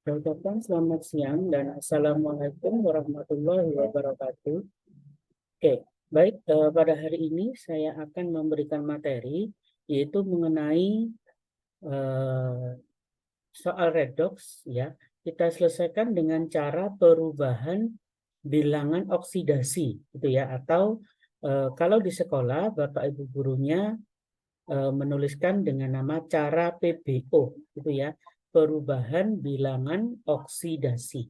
Saya ucapkan selamat siang dan Assalamualaikum warahmatullahi wabarakatuh. Oke, baik. Pada hari ini saya akan memberikan materi yaitu mengenai eh, soal redox ya. Kita selesaikan dengan cara perubahan bilangan oksidasi gitu ya. Atau kalau di sekolah Bapak Ibu gurunya menuliskan dengan nama cara PBO gitu ya. Perubahan bilangan oksidasi.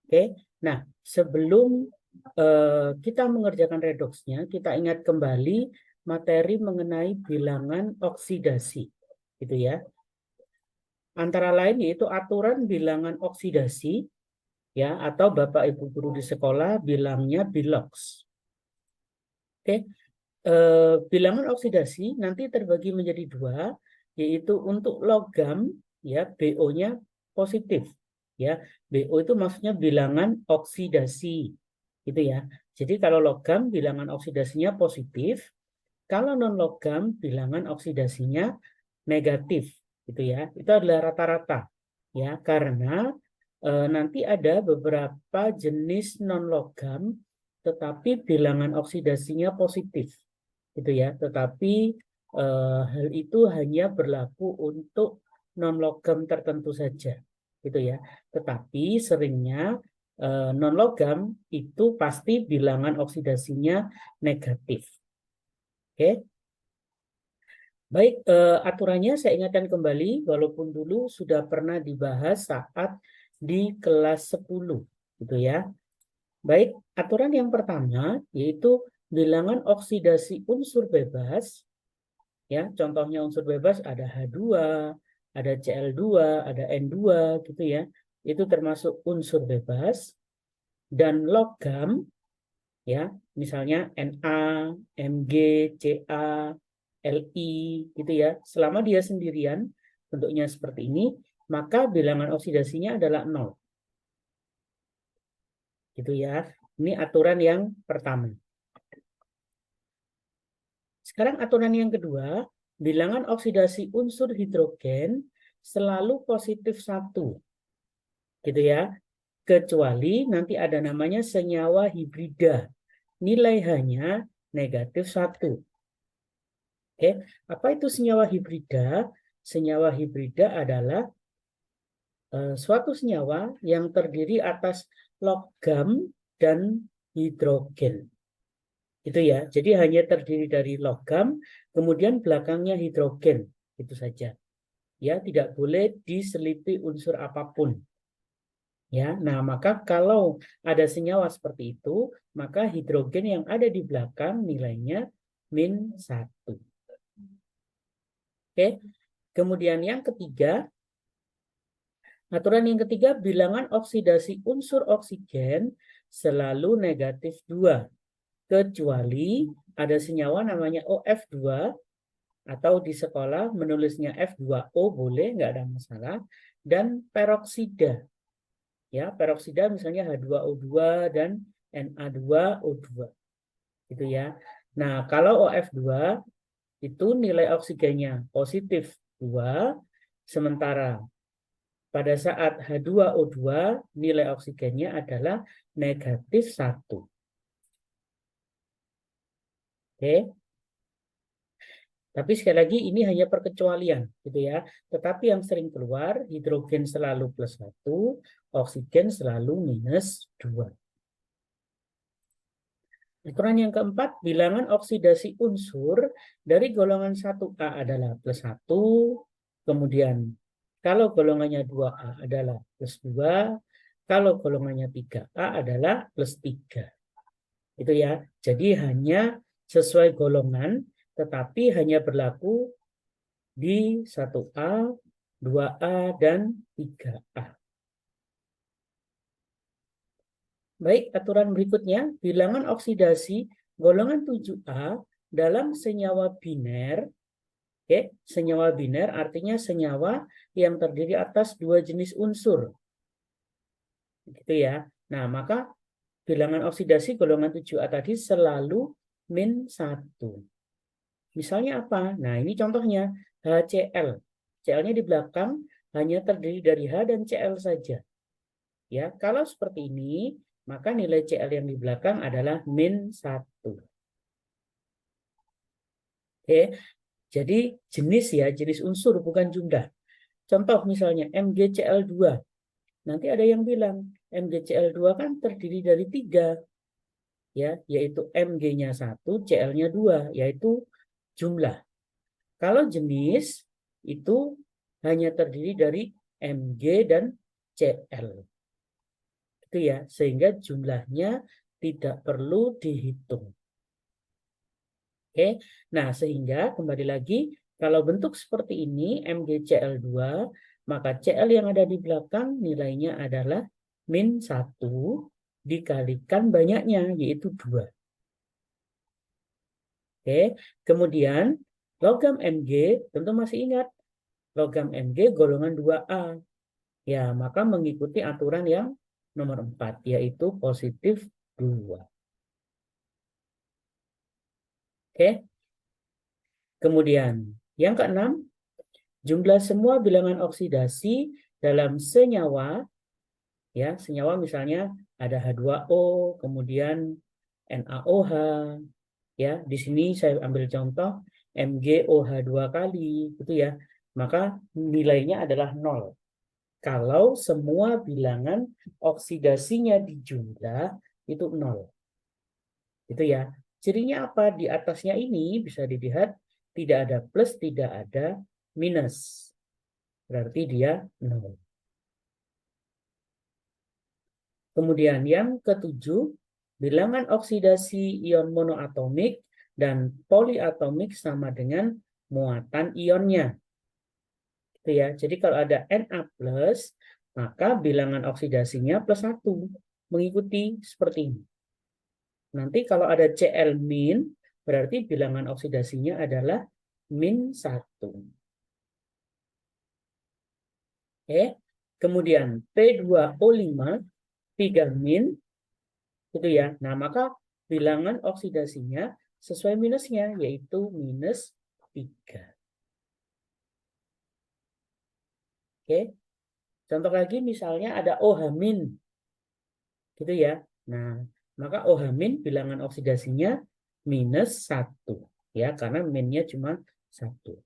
Oke, nah sebelum kita mengerjakan redoksnya, kita ingat kembali materi mengenai bilangan oksidasi, gitu ya. Antara lain yaitu aturan bilangan oksidasi, ya, atau Bapak Ibu guru di sekolah bilangnya bilox. Oke, bilangan oksidasi nanti terbagi menjadi dua, yaitu untuk logam, ya, BO-nya positif, ya. BO itu maksudnya bilangan oksidasi, gitu ya. Jadi kalau logam bilangan oksidasinya positif, kalau non logam bilangan oksidasinya negatif, gitu ya. Itu adalah rata-rata, ya, karena nanti ada beberapa jenis non logam tetapi bilangan oksidasinya positif, gitu ya. Tetapi hal itu hanya berlaku untuk non logam tertentu saja, gitu ya. Tetapi seringnya non logam itu pasti bilangan oksidasinya negatif. Oke. Baik, aturannya saya ingatkan kembali walaupun dulu sudah pernah dibahas saat di kelas 10, gitu ya. Baik, aturan yang pertama yaitu bilangan oksidasi unsur bebas, ya. Contohnya unsur bebas ada H2, ada Cl2, ada N2 gitu ya. Itu termasuk unsur bebas. Dan logam, ya, misalnya Na, Mg, Ca, Li gitu ya. Selama dia sendirian bentuknya seperti ini, maka bilangan oksidasinya adalah 0. Gitu ya. Ini aturan yang pertama. Sekarang aturan yang kedua, bilangan oksidasi unsur hidrogen selalu positif 1. Gitu ya. Kecuali nanti ada namanya senyawa hibrida. Nilai H-nya negatif 1. Oke, apa itu senyawa hibrida? Senyawa hibrida adalah suatu senyawa yang terdiri atas logam dan hidrogen. Itu ya. Jadi hanya terdiri dari logam, kemudian belakangnya hidrogen. Itu saja. Ya, tidak boleh diselipi unsur apapun. Ya, nah maka kalau ada senyawa seperti itu, maka hidrogen yang ada di belakang nilainya -1. Oke. Kemudian yang ketiga, aturan yang ketiga, bilangan oksidasi unsur oksigen selalu negatif 2. Kecuali ada senyawa namanya OF2, atau di sekolah menulisnya F2O boleh, nggak ada masalah. Dan peroksida. Ya, peroksida misalnya H2O2 dan Na2O2. Gitu ya. Nah, kalau OF2 itu nilai oksigennya positif 2, sementara pada saat H2O2 nilai oksigennya adalah negatif 1. Oke. Tapi sekali lagi ini hanya perkecualian gitu ya. Tetapi yang sering keluar hidrogen selalu +1, oksigen selalu -2. Aturan yang keempat, bilangan oksidasi unsur dari golongan 1A adalah +1, kemudian kalau golongannya 2A adalah +2, kalau golongannya 3A adalah +3. Itu ya. Jadi hanya sesuai golongan, tetapi hanya berlaku di 1A, 2A, dan 3A. Baik, aturan berikutnya, bilangan oksidasi golongan 7A dalam senyawa biner. Oke, senyawa biner artinya senyawa yang terdiri atas 2 jenis unsur. Gitu ya. Nah, maka bilangan oksidasi golongan 7A tadi selalu -1. Misalnya apa? Nah, ini contohnya HCl. Cl-nya di belakang hanya terdiri dari H dan Cl saja. Ya, kalau seperti ini, maka nilai Cl yang di belakang adalah -1. Oke, jadi jenis ya, jenis unsur bukan jumlah. Contoh misalnya MgCl2. Nanti ada yang bilang MgCl2 kan terdiri dari 3, ya, yaitu Mg-nya 1, Cl-nya 2, yaitu jumlah. Kalau jenis itu hanya terdiri dari Mg dan Cl. Itu ya, sehingga jumlahnya tidak perlu dihitung. Oke. Nah, sehingga kembali lagi kalau bentuk seperti ini MgCl2, maka Cl yang ada di belakang nilainya adalah -1 dikalikan banyaknya, yaitu 2. Oke. Kemudian logam Mg, tentu masih ingat, logam Mg golongan 2A. Ya, maka mengikuti aturan yang nomor 4, yaitu positif 2. Oke. Kemudian yang keenam, jumlah semua bilangan oksidasi dalam senyawa, ya, senyawa misalnya ada H2O, kemudian NaOH, ya, di sini saya ambil contoh MgOH 2 kali, gitu ya, maka nilainya adalah 0. Kalau semua bilangan oksidasinya dijumlah itu 0. Itu ya. Cirinya apa? Di atasnya ini bisa dilihat tidak ada plus, tidak ada minus. Berarti dia 0. Kemudian yang ketujuh, bilangan oksidasi ion monoatomik dan poliatomik sama dengan muatan ionnya. Itu ya. Jadi kalau ada Na+, maka bilangan oksidasinya +1. Mengikuti seperti ini. Nanti kalau ada Cl-, berarti bilangan oksidasinya adalah -1. Oke. Kemudian P2O5 3-, gitu ya. Nah, maka bilangan oksidasinya sesuai minusnya, yaitu -3. Oke. Contoh lagi misalnya ada OH-, gitu ya. Nah, maka OH- bilangan oksidasinya -1. Ya, karena minnya cuma 1.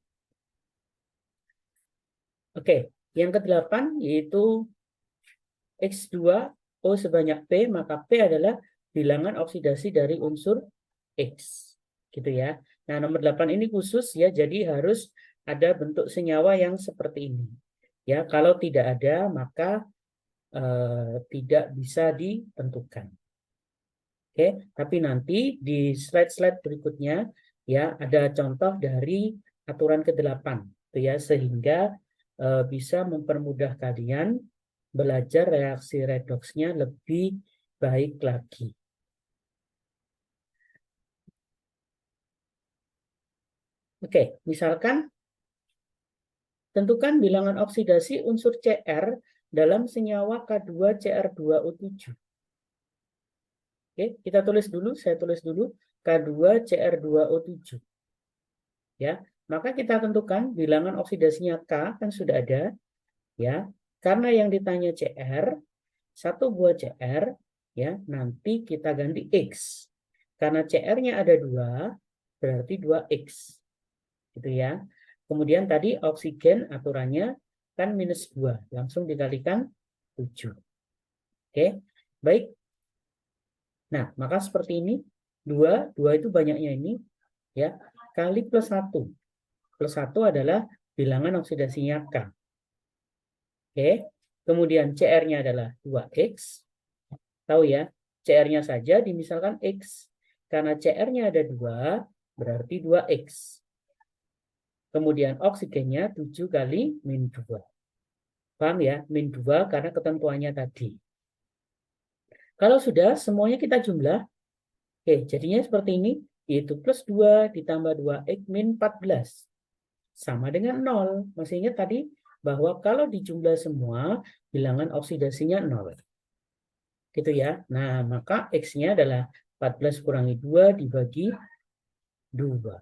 Oke, yang ke-8 yaitu X2O sebanyak P, maka P adalah bilangan oksidasi dari unsur X. Gitu ya. Nah, nomor 8 ini khusus ya, jadi harus ada bentuk senyawa yang seperti ini. Ya, kalau tidak ada maka tidak bisa ditentukan. Oke, tapi nanti di slide-slide berikutnya ya ada contoh dari aturan ke-8 gitu ya, sehingga bisa mempermudah kalian belajar reaksi redoksnya lebih baik lagi. Oke, misalkan tentukan bilangan oksidasi unsur Cr dalam senyawa K2Cr2O7. Oke, kita tulis dulu, saya tulis dulu K2Cr2O7. Ya, maka kita tentukan bilangan oksidasinya K kan sudah ada, ya. Karena yang ditanya Cr, 1 buah Cr, ya, nanti kita ganti X. Karena Cr-nya ada 2, berarti 2X. Gitu ya. Kemudian tadi oksigen aturannya kan -2, langsung dikalikan 7. Oke, baik. Nah, maka seperti ini, 2 itu banyaknya ini, ya, kali +1. +1 adalah bilangan oksidasinya K. Oke, kemudian Cr-nya adalah 2X. Tahu ya, Cr-nya saja dimisalkan X. Karena Cr-nya ada 2, berarti 2X. Kemudian oksigennya 7 kali -2. Paham ya? -2 karena ketentuannya tadi. Kalau sudah, semuanya kita jumlah. Oke, jadinya seperti ini. Yaitu +2 ditambah 2X min 14. Sama dengan 0. Masih ingat tadi? Bahwa kalau dijumlah semua, bilangan oksidasinya 0. Gitu ya. Nah, maka X-nya adalah 14 kurangi 2 dibagi 2.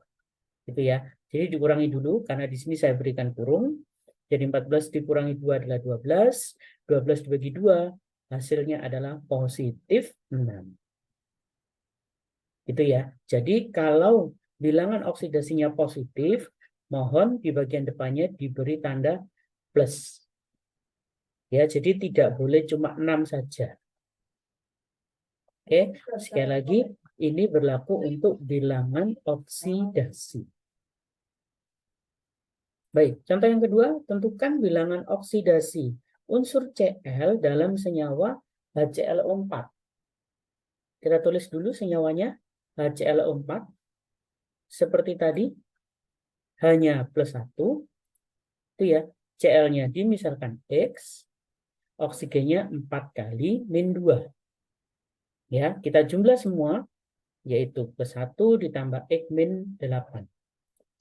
Gitu ya. Jadi dikurangi dulu, karena di sini saya berikan kurung. Jadi 14 dikurangi 2 adalah 12. 12 dibagi 2, hasilnya adalah positif 6. Gitu ya. Jadi kalau bilangan oksidasinya positif, mohon di bagian depannya diberi tanda plus. Ya, jadi tidak boleh cuma 6 saja. Oke, sekali lagi ini berlaku untuk bilangan oksidasi. Baik, contoh yang kedua, tentukan bilangan oksidasi unsur Cl dalam senyawa HClO4. Kita tulis dulu senyawanya HClO4. Seperti tadi, hanya plus 1. Itu ya, Cl-nya dimisalkan X, oksigennya 4 kali min 2. Ya, kita jumlah semua, yaitu plus 1 ditambah X min 8.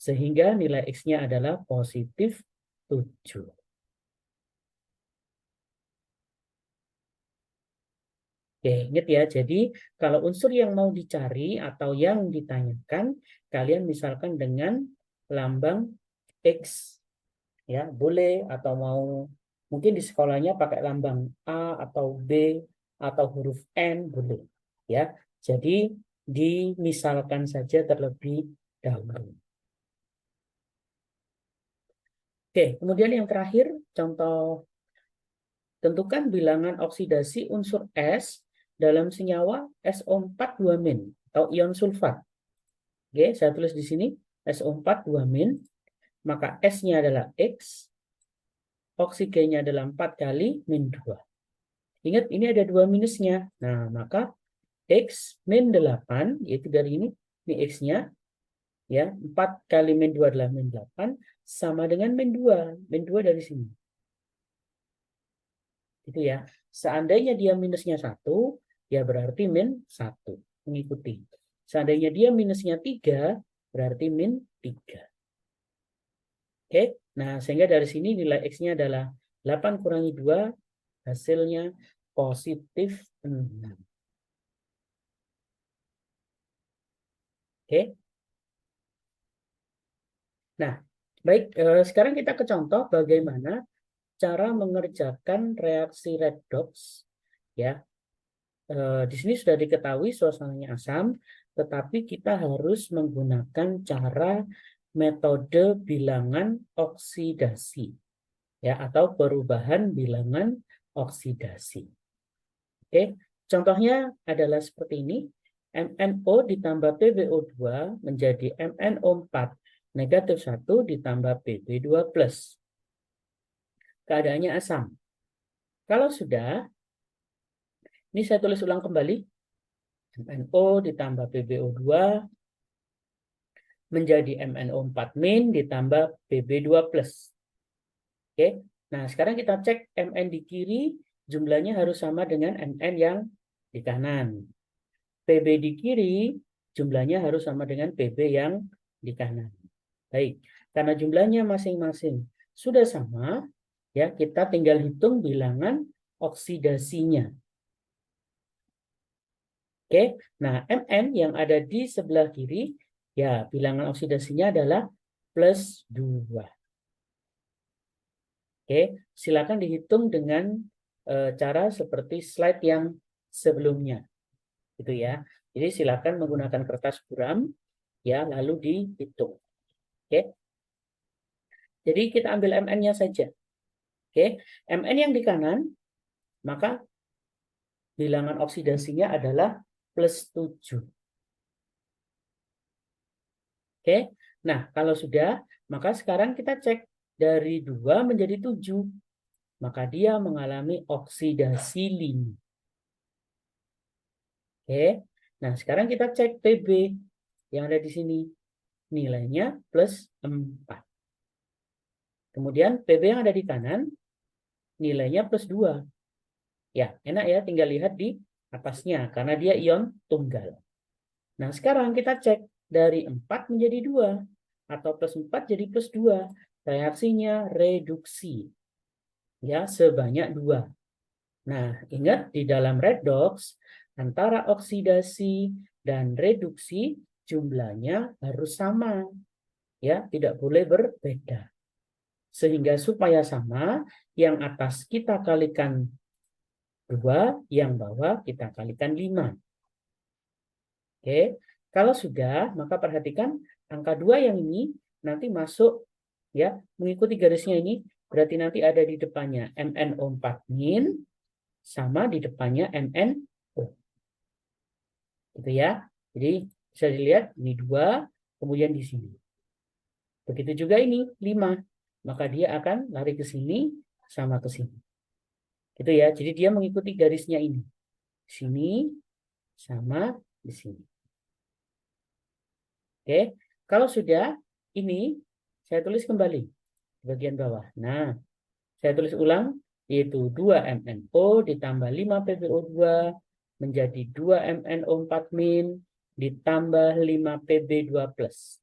Sehingga nilai X-nya adalah positif 7. Oke, ingat ya, jadi kalau unsur yang mau dicari atau yang ditanyakan, kalian misalkan dengan lambang X. Ya, boleh, atau mau mungkin di sekolahnya pakai lambang A atau B atau huruf N, boleh. Ya, jadi dimisalkan saja terlebih dahulu. Oke, kemudian yang terakhir, contoh tentukan bilangan oksidasi unsur S dalam senyawa SO4 2- atau ion sulfat. Oke, saya tulis di sini SO4 2-, maka S-nya adalah X, oksigennya adalah 4 kali min 2. Ingat, ini ada 2 minusnya. Nah, maka X min 8, yaitu dari ini X-nya, ya, 4 kali min 2 adalah min 8, sama dengan min 2. Min 2 dari sini. Itu ya. Seandainya dia minusnya 1, ya berarti min 1. Mengikuti. Seandainya dia minusnya 3, berarti min 3. Oke. Nah, sehingga dari sini nilai X-nya adalah 8 kurangi 2, hasilnya positif 6. Oke. Nah, baik, sekarang kita ke contoh bagaimana cara mengerjakan reaksi redox. Ya, di sini sudah diketahui suasananya asam, tetapi kita harus menggunakan cara metode bilangan oksidasi, ya, atau perubahan bilangan oksidasi. Oke, contohnya adalah seperti ini. MnO ditambah PbO2 menjadi MnO4 negatif 1 ditambah Pb2+. Keadaannya asam. Kalau sudah, ini saya tulis ulang kembali. MnO ditambah PbO2 menjadi MnO4- ditambah Pb2+. Oke, nah sekarang kita cek Mn di kiri, jumlahnya harus sama dengan Mn yang di kanan. Pb di kiri, jumlahnya harus sama dengan Pb yang di kanan. Baik, karena jumlahnya masing-masing sudah sama, ya kita tinggal hitung bilangan oksidasinya. Oke, nah Mn yang ada di sebelah kiri, ya bilangan oksidasinya adalah plus 2. Oke, silakan dihitung dengan cara seperti slide yang sebelumnya. Gitu ya. Jadi silakan menggunakan kertas buram, ya, lalu dihitung. Oke. Jadi kita ambil Mn-nya saja. Oke, Mn yang di kanan, maka bilangan oksidasinya adalah plus 7. Oke, nah kalau sudah, maka sekarang kita cek dari 2 menjadi 7. Maka dia mengalami oksidasi 5. Oke, nah sekarang kita cek Pb yang ada di sini. Nilainya plus 4. Kemudian Pb yang ada di kanan, nilainya plus 2. Ya, enak ya, tinggal lihat di atasnya, karena dia ion tunggal. Nah, sekarang kita cek dari 4 menjadi 2. Atau plus 4 jadi plus 2. Reaksinya reduksi. Ya, sebanyak 2. Nah, ingat di dalam redox, antara oksidasi dan reduksi jumlahnya harus sama. Ya, tidak boleh berbeda. Sehingga supaya sama, yang atas kita kalikan 2, yang bawah kita kalikan 5. Oke, kalau sudah, maka perhatikan angka 2 yang ini nanti masuk, ya, mengikuti garisnya ini, berarti nanti ada di depannya MnO4 min sama di depannya MnO. Gitu ya. Jadi bisa dilihat ini 2, kemudian di sini. Begitu juga ini 5. Maka dia akan lari ke sini sama ke sini. Gitu ya. Jadi dia mengikuti garisnya ini. Sini sama di sini. Oke. Kalau sudah, ini saya tulis kembali di bagian bawah. Nah, saya tulis ulang, yaitu 2 MnO ditambah 5 PbO2 menjadi 2 MnO4 min ditambah 5 Pb2 plus.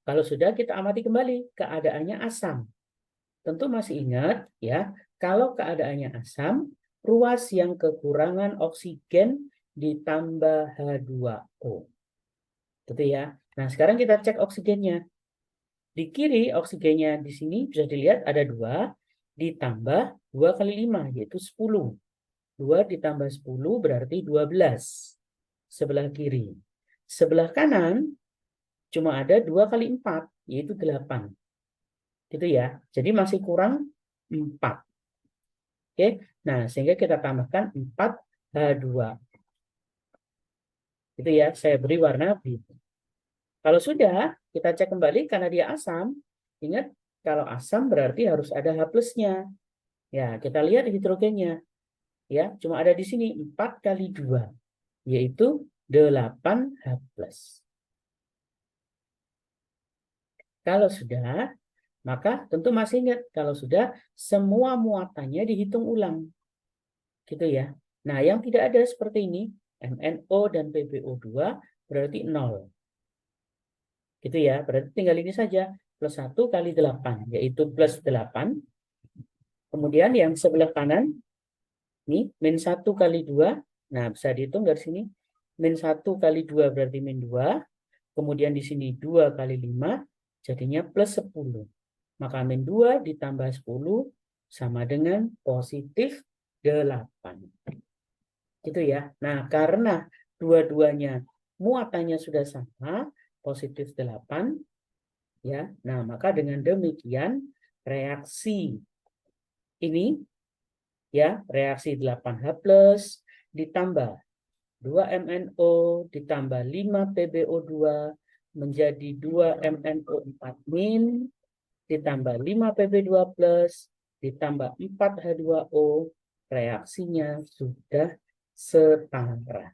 Kalau sudah, kita amati kembali keadaannya asam. Tentu masih ingat ya, kalau keadaannya asam, ruas yang kekurangan oksigen ditambah H2O. Gitu ya. Nah, sekarang kita cek oksigennya. Di kiri oksigennya di sini bisa dilihat ada 2 ditambah 2 kali 5 yaitu 10. 2 ditambah 10 berarti 12. Sebelah kiri. Sebelah kanan cuma ada 2 kali 4 yaitu 8. Gitu ya. Jadi masih kurang 4. Oke. Nah, sehingga kita tambahkan 4H2. Itu ya, saya beri warna biru. Kalau sudah, kita cek kembali karena dia asam. Ingat, kalau asam berarti harus ada H plusnya. Ya, kita lihat hidrogennya. Ya, cuma ada di sini 4 kali 2, yaitu 8H plus. Kalau sudah, maka tentu masih ingat, kalau sudah semua muatannya dihitung ulang. Gitu ya. Nah, yang tidak ada seperti ini, MnO dan PbO2 berarti 0. Gitu ya, berarti tinggal ini saja, plus 1 kali 8, yaitu plus 8. Kemudian yang sebelah kanan, ini min 1 kali 2, nah bisa dihitung dari sini, min 1 kali 2 berarti min 2, kemudian di sini 2 kali 5, jadinya plus 10. Maka min 2 ditambah 10 sama dengan positif 8. Gitu ya. Nah, karena dua-duanya muatannya sudah sama, positif 8, ya. Nah, maka dengan demikian reaksi ini, ya, reaksi 8H plus ditambah 2 MnO ditambah 5 PbO2 menjadi 2 MnO4 min ditambah 5 Pb2 plus ditambah 4H2O, reaksinya sudah setara.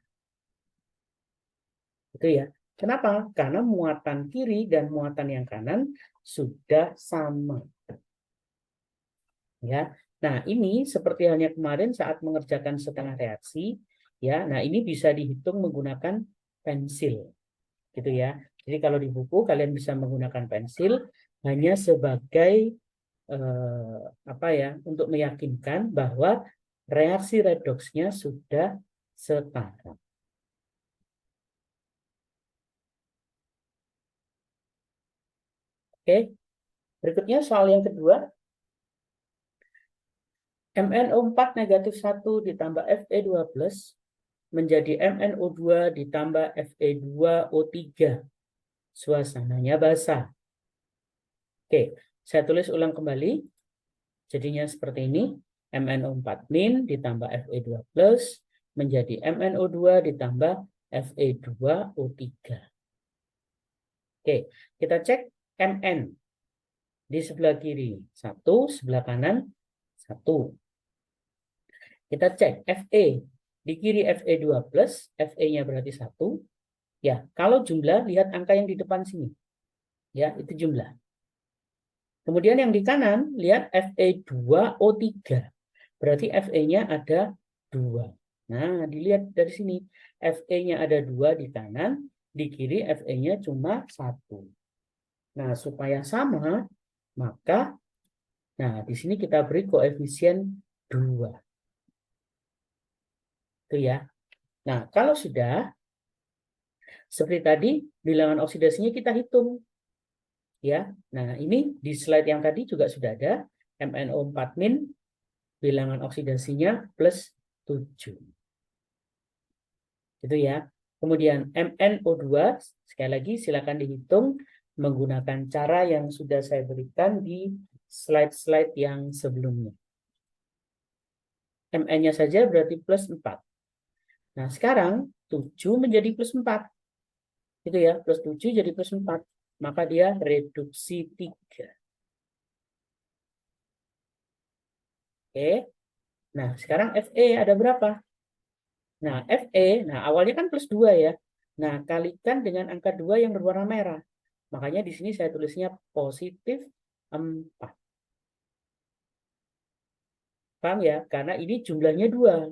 Itu ya. Kenapa? Karena muatan kiri dan muatan yang kanan sudah sama. Ya. Nah, ini seperti halnya kemarin saat mengerjakan setengah reaksi, ya. Nah, ini bisa dihitung menggunakan pensil. Gitu ya. Jadi kalau di buku kalian bisa menggunakan pensil hanya sebagai apa ya, untuk meyakinkan bahwa reaksi redoksnya sudah setara. Oke, berikutnya soal yang kedua. MnO4 negatif 1 ditambah Fe2 plus menjadi MnO2 ditambah Fe2O3. Suasananya basah. Oke, saya tulis ulang kembali. Jadinya seperti ini. MnO4 min ditambah Fe2 plus menjadi MnO2 ditambah Fe2O3. Oke, kita cek Mn. Di sebelah kiri 1, sebelah kanan 1. Kita cek Fe. Di kiri Fe2 plus, Fe-nya berarti 1. Ya, kalau jumlah, lihat angka yang di depan sini. Ya, itu jumlah. Kemudian yang di kanan, lihat Fe2O3. Berarti Fe-nya ada 2. Nah, dilihat dari sini. Fe-nya ada 2 di kanan, di kiri Fe-nya cuma 1. Nah, supaya sama, maka di sini kita beri koefisien 2. Itu ya. Nah, kalau sudah, seperti tadi, bilangan oksidasinya kita hitung. Ya. Nah, ini di slide yang tadi juga sudah ada MnO4- bilangan oksidasinya plus 7. Itu ya. Kemudian MnO2 sekali lagi silakan dihitung menggunakan cara yang sudah saya berikan di slide-slide yang sebelumnya. Mn-nya saja berarti plus 4. Nah, sekarang 7 menjadi plus 4. Itu ya, plus 7 jadi plus 4. Maka dia reduksi 3. Oke. Nah, sekarang Fe ada berapa? Nah, Fe, awalnya kan plus 2 ya. Nah, kalikan dengan angka 2 yang berwarna merah. Makanya di sini saya tulisnya positif 4. Paham ya? Karena ini jumlahnya 2.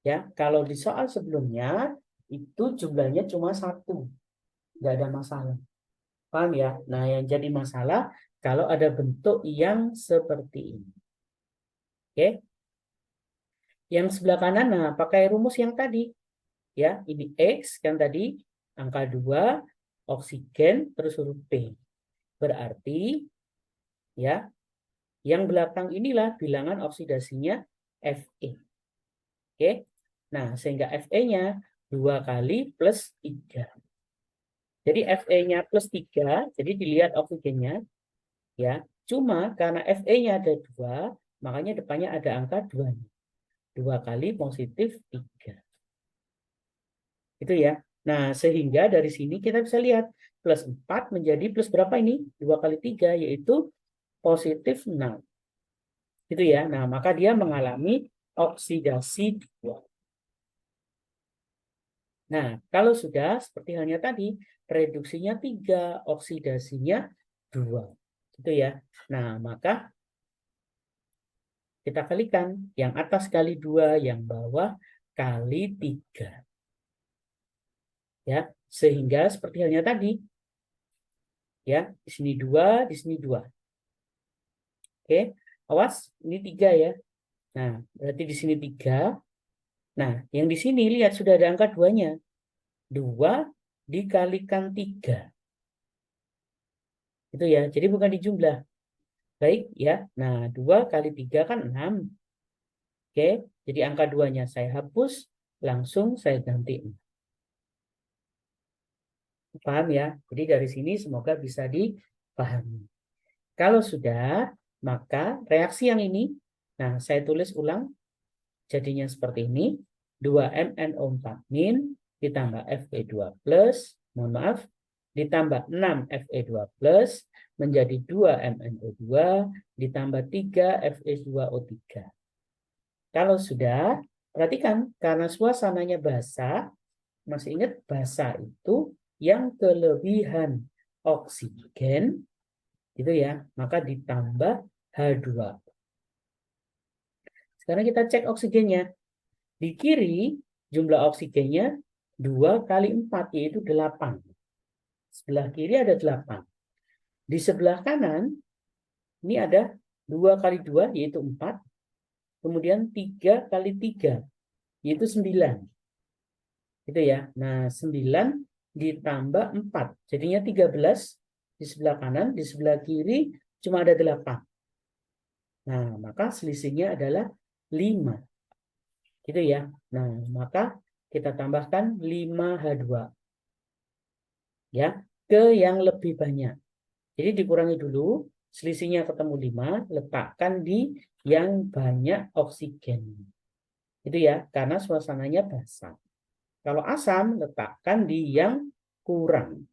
Ya, kalau di soal sebelumnya itu jumlahnya cuma 1. Nggak ada masalah. Paham ya? Nah, yang jadi masalah kalau ada bentuk yang seperti ini. Oke? Yang sebelah kanan, nah pakai rumus yang tadi. Ya, ini X kan tadi, angka 2, oksigen, terus huruf P. Berarti, ya, yang belakang inilah bilangan oksidasinya Fe. Oke? Nah, sehingga Fe-nya 2 kali plus 3. Jadi Fe-nya plus 3, jadi dilihat oksigennya, ya. Cuma karena Fe-nya ada 2, makanya depannya ada angka 2. 2 kali positif 3. Itu ya. Nah, sehingga dari sini kita bisa lihat plus 4 menjadi plus berapa ini? 2 kali 3, yaitu positif 6. Itu ya. Nah, maka dia mengalami oksidasi 2. Nah, kalau sudah seperti halnya tadi, reduksinya 3, oksidasinya 2. Gitu ya. Nah, maka kita kalikan. Yang atas kali 2, yang bawah kali 3. Ya, sehingga seperti halnya tadi. Ya, di sini 2, di sini 2. Oke, awas, ini 3 ya. Nah, berarti di sini 3. Nah, yang di sini lihat sudah ada angka 2-nya. 2 dikalikan 3. Itu ya, jadi bukan dijumlah. Baik ya, nah 2 kali 3 kan 6. Oke, jadi angka 2-nya saya hapus, langsung saya ganti 6. Paham ya? Jadi dari sini semoga bisa dipahami. Kalau sudah, maka reaksi yang ini, nah saya tulis ulang, jadinya seperti ini. 2MnO4- ditambah Fe2+, mohon maaf, ditambah 6 Fe2+, menjadi 2MnO2, ditambah 3 Fe2O3. Kalau sudah, perhatikan, karena suasananya basah, masih ingat basah itu yang kelebihan oksigen, gitu ya, maka ditambah H2. Sekarang kita cek oksigennya. Di kiri jumlah oksigennya 2 kali 4 yaitu 8. Sebelah kiri ada 8. Di sebelah kanan ini ada 2 kali 2 yaitu 4. Kemudian 3 kali 3 yaitu 9. Gitu ya. Nah, 9 ditambah 4. Jadinya 13 di sebelah kanan, di sebelah kiri cuma ada 8. Nah, maka selisihnya adalah 5. Gitu ya. Nah, maka kita tambahkan 5H2 ya ke yang lebih banyak. Jadi dikurangi dulu, selisihnya ketemu 5, letakkan di yang banyak oksigen. Itu ya, karena suasananya basah. Kalau asam, letakkan di yang kurang.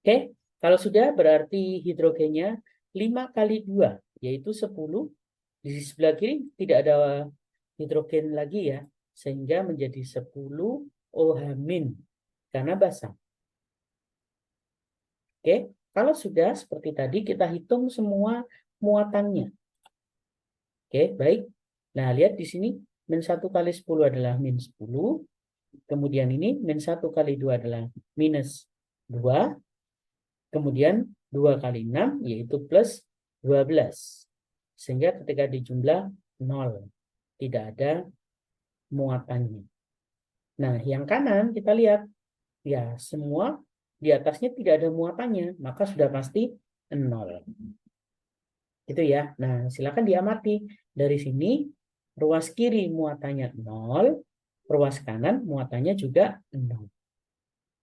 Oke, kalau sudah berarti hidrogennya 5 kali 2, yaitu 10. Di sebelah kiri tidak ada hidrogen lagi ya, sehingga menjadi 10 OH- karena basah. Oke, kalau sudah seperti tadi kita hitung semua muatannya. Oke, baik. Nah, lihat di sini min 1 kali 10 adalah min 10. Kemudian ini min 1 kali 2 adalah minus 2. Kemudian 2 kali 6 yaitu plus 12. Sehingga ketika dijumlah 0. Tidak ada muatannya. Nah, yang kanan kita lihat. Ya, semua di atasnya tidak ada muatannya, maka sudah pasti 0. Gitu ya. Nah, silakan diamati. Dari sini, ruas kiri muatannya 0, ruas kanan muatannya juga 0.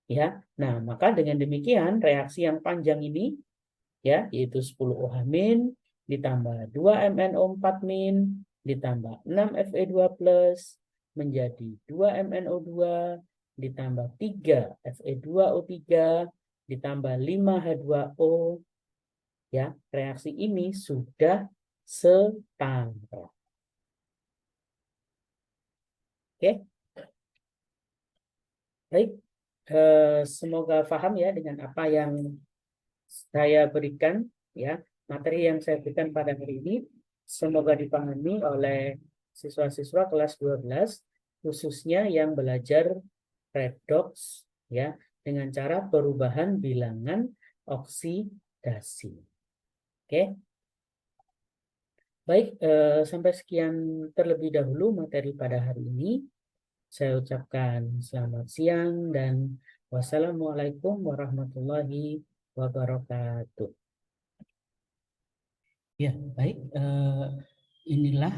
Ya. Nah, maka dengan demikian reaksi yang panjang ini ya, yaitu 10 OH- ditambah 2 MnO4- ditambah 6 Fe2+ menjadi 2 MnO2 ditambah 3 Fe2O3 ditambah 5 H2O, ya, reaksi ini sudah setara. Oke. Baik, semoga paham ya dengan apa yang saya berikan, ya, materi yang saya berikan pada hari ini. Semoga dipahami oleh siswa-siswa kelas 12, khususnya yang belajar redox, ya, dengan cara perubahan bilangan oksidasi. Oke. Baik, sampai sekian terlebih dahulu materi pada hari ini. Saya ucapkan selamat siang dan wassalamualaikum warahmatullahi wabarakatuh. Ya, baik. Inilah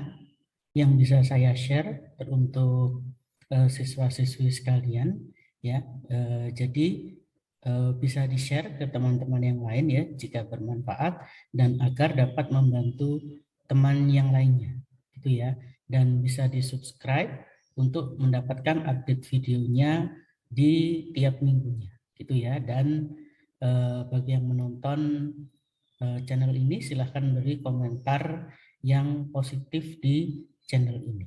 yang bisa saya share untuk siswa-siswi sekalian. Ya, jadi bisa di-share ke teman-teman yang lain ya jika bermanfaat dan agar dapat membantu teman yang lainnya, gitu ya. Dan bisa di-subscribe untuk mendapatkan update videonya di tiap minggunya, gitu ya. Dan bagi yang menonton channel ini silahkan beri komentar yang positif di channel ini.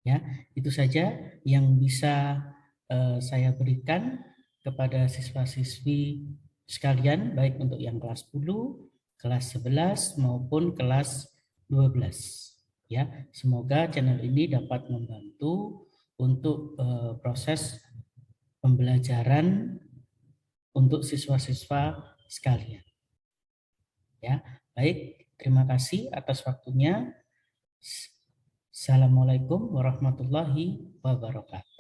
Ya, itu saja yang bisa saya berikan kepada siswa-siswi sekalian, baik untuk yang kelas 10, kelas 11 maupun kelas 12. Ya, semoga channel ini dapat membantu untuk proses pembelajaran untuk siswa-siswa sekalian. Ya, baik, terima kasih atas waktunya. Assalamualaikum warahmatullahi wabarakatuh.